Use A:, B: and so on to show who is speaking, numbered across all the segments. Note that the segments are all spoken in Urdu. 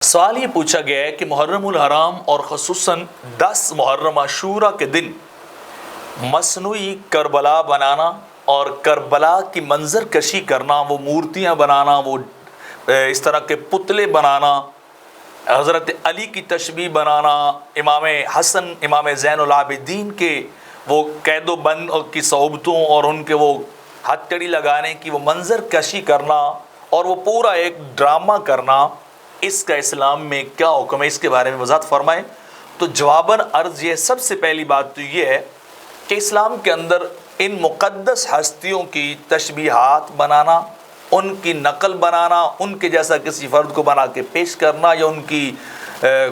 A: سوال یہ پوچھا گیا ہے کہ محرم الحرام اور خصوصاً 10 محرم عاشورہ کے دن مصنوعی کربلا بنانا اور کربلا کی منظر کشی کرنا، وہ مورتیاں بنانا، وہ اس طرح کے پتلے بنانا، حضرت علی کی تشبیہ بنانا، امام حسن، امام زین العابدین کے وہ قید و بند کی صحبتوں اور ان کے وہ ہتھیلی لگانے کی وہ منظر کشی کرنا اور وہ پورا ایک ڈرامہ کرنا، اس کا اسلام میں کیا حکم ہے؟ اس کے بارے میں وضاحت فرمائیں۔ تو جواباً عرض یہ، سب سے پہلی بات تو یہ ہے کہ اسلام کے اندر ان مقدس ہستیوں کی تشبیہات بنانا، ان کی نقل بنانا، ان کے جیسا کسی فرد کو بنا کے پیش کرنا یا ان کی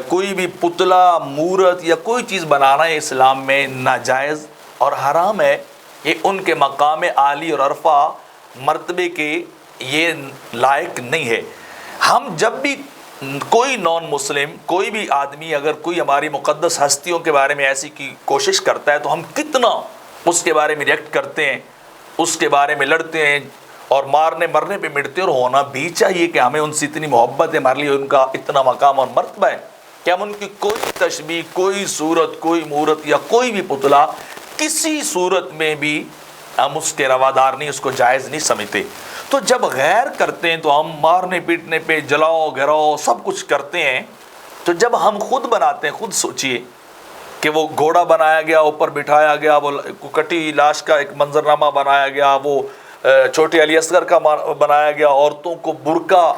A: کوئی بھی پتلا، مورت یا کوئی چیز بنانا، یہ اسلام میں ناجائز اور حرام ہے۔ یہ ان کے مقام عالی اور عرفہ مرتبے کے یہ لائق نہیں ہے۔ ہم جب بھی کوئی نان مسلم، کوئی بھی آدمی اگر کوئی ہماری مقدس ہستیوں کے بارے میں ایسی کی کوشش کرتا ہے تو ہم کتنا اس کے بارے میں ریئیکٹ کرتے ہیں، اس کے بارے میں لڑتے ہیں اور مارنے مرنے پہ مٹتے، اور ہونا بھی چاہیے کہ ہمیں ان سے اتنی محبت ہے، ہمارے لیے ان کا اتنا مقام اور مرتبہ ہے کہ ہم ان کی کوئی تشبیہ، کوئی صورت، کوئی مورت یا کوئی بھی پتلا کسی صورت میں بھی ہم اس کے روادار نہیں، اس کو جائز نہیں سمجھتے۔ تو جب غیر کرتے ہیں تو ہم مارنے پیٹنے پہ، جلاؤ گھراؤ سب کچھ کرتے ہیں۔ تو جب ہم خود بناتے ہیں، خود سوچئے کہ وہ گھوڑا بنایا گیا، اوپر بٹھایا گیا، وہ کٹی لاش کا ایک منظرنامہ بنایا گیا، وہ چھوٹے علی اصغر کا بنایا گیا، عورتوں کو برقع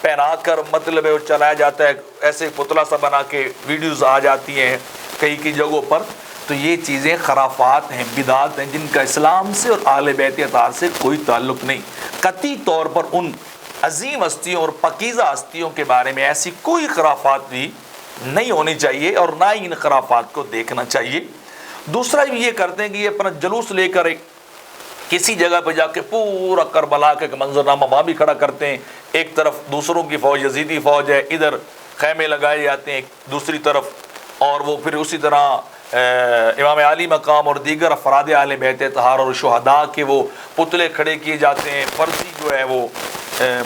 A: پہنا کر مطلب ہے وہ چلایا جاتا ہے، ایسے پتلا سا بنا کے ویڈیوز آ جاتی ہیں کئی جگہوں پر۔ تو یہ چیزیں خرافات ہیں، بدعات ہیں، جن کا اسلام سے اور اہل بیت اطہار سے کوئی تعلق نہیں۔ قطعی طور پر ان عظیم ہستیوں اور پاکیزہ ہستیوں کے بارے میں ایسی کوئی خرافات بھی نہیں ہونی چاہیے اور نہ ہی ان خرافات کو دیکھنا چاہیے۔ دوسرا یہ کرتے ہیں کہ یہ اپنا جلوس لے کر کسی جگہ پہ جا کے پورا کربلا کا منظرنامہ وہاں بھی کھڑا کرتے ہیں، ایک طرف دوسروں کی فوج، یزیدی فوج ہے، ادھر خیمے لگائے جاتے ہیں دوسری طرف، اور وہ پھر اسی طرح امام علی مقام اور دیگر افراد اہل بیت اطہار اور شہداء کے وہ پتلے کھڑے کیے جاتے ہیں، فرضی جو ہے وہ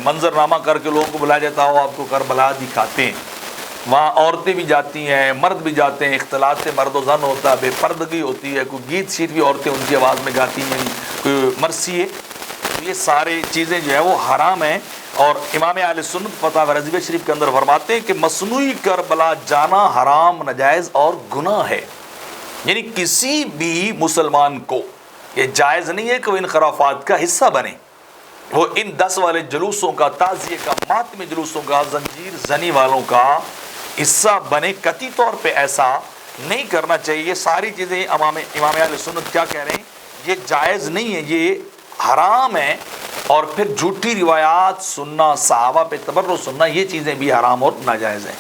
A: منظرنامہ کر کے لوگوں کو بلایا جاتا ہو، آپ کو کربلا دکھاتے ہیں۔ وہاں عورتیں بھی جاتی ہیں، مرد بھی جاتے ہیں، اختلاط مرد و زن ہوتا ہے، بے پردگی ہوتی ہے، کوئی گیت شیت بھی عورتیں ان کی آواز میں گاتی ہیں، کوئی مرثی ہے۔ یہ سارے چیزیں جو ہے وہ حرام ہیں، اور امام اہل سنت فتح رضویہ شریف کے اندر فرماتے ہیں کہ مصنوعی کربلا جانا حرام، ناجائز اور گناہ ہے۔ یعنی کسی بھی مسلمان کو یہ جائز نہیں ہے کہ وہ ان خرافات کا حصہ بنے، وہ ان 10 والے جلوسوں کا، تعزیے کا، ماتمی جلوسوں کا، زنجیر زنی والوں کا حصہ بنے۔ قطعی طور پہ ایسا نہیں کرنا چاہیے۔ یہ ساری چیزیں امام اہل سنت کیا کہہ رہے ہیں؟ یہ جائز نہیں ہے، یہ حرام ہے۔ اور پھر جھوٹی روایات سننا، صحابہ پہ تبرک سننا، یہ چیزیں بھی حرام اور ناجائز ہیں۔